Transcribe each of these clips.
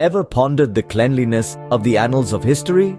Ever pondered the cleanliness of the annals of history?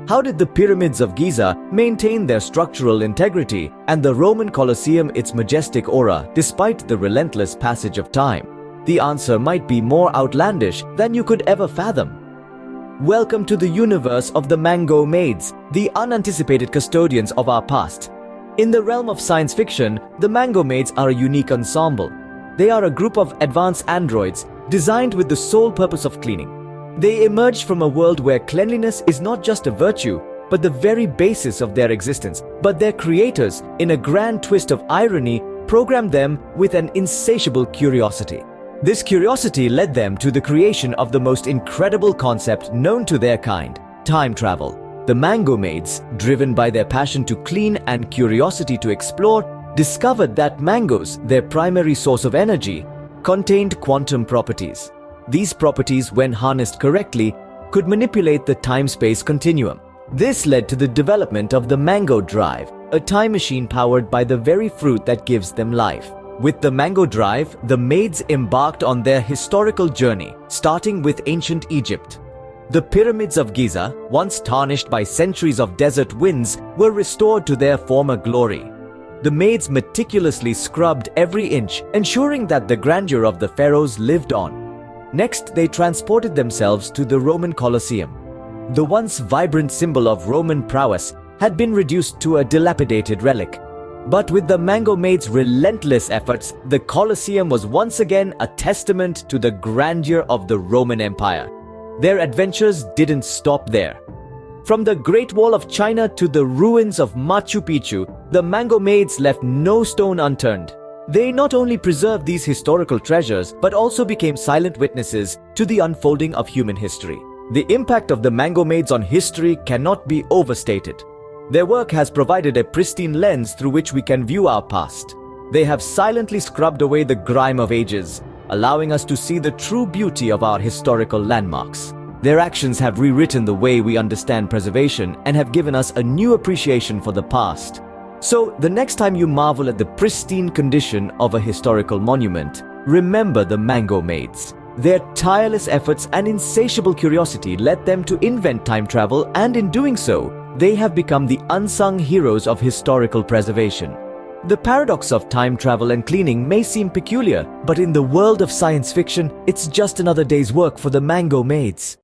How did the pyramids of Giza maintain their structural integrity and the Roman Colosseum its majestic aura despite the relentless passage of time? The answer might be more outlandish than you could ever fathom. Welcome to the universe of the Mango Maids, the unanticipated custodians of our past. In the realm of science fiction, the Mango Maids are a unique ensemble. They are a group of advanced androids designed with the sole purpose of cleaning. They emerged from a world where cleanliness is not just a virtue, but the very basis of their existence. But their creators, in a grand twist of irony, programmed them with an insatiable curiosity. This curiosity led them to the creation of the most incredible concept known to their kind: time travel. The Mango Maids, driven by their passion to clean and curiosity to explore, discovered that mangoes, their primary source of energy, contained quantum properties. These properties, when harnessed correctly, could manipulate the time-space continuum. This led to the development of the Mango Drive, a time machine powered by the very fruit that gives them life. With the Mango Drive, the Maids embarked on their historical journey, starting with ancient Egypt. The pyramids of Giza, once tarnished by centuries of desert winds, were restored to their former glory. The Maids meticulously scrubbed every inch, ensuring that the grandeur of the pharaohs lived on. Next, they transported themselves to the Roman Colosseum. The once vibrant symbol of Roman prowess had been reduced to a dilapidated relic. But with the Mango Maids' relentless efforts, the Colosseum was once again a testament to the grandeur of the Roman Empire. Their adventures didn't stop there. From the Great Wall of China to the ruins of Machu Picchu, the Mango Maids left no stone unturned. They not only preserved these historical treasures, but also became silent witnesses to the unfolding of human history. The impact of the Mango Maids on history cannot be overstated. Their work has provided a pristine lens through which we can view our past. They have silently scrubbed away the grime of ages, allowing us to see the true beauty of our historical landmarks. Their actions have rewritten the way we understand preservation and have given us a new appreciation for the past. So, the next time you marvel at the pristine condition of a historical monument, remember the Mango Maids. Their tireless efforts and insatiable curiosity led them to invent time travel, and in doing so, they have become the unsung heroes of historical preservation. The paradox of time travel and cleaning may seem peculiar, but in the world of science fiction, it's just another day's work for the Mango Maids.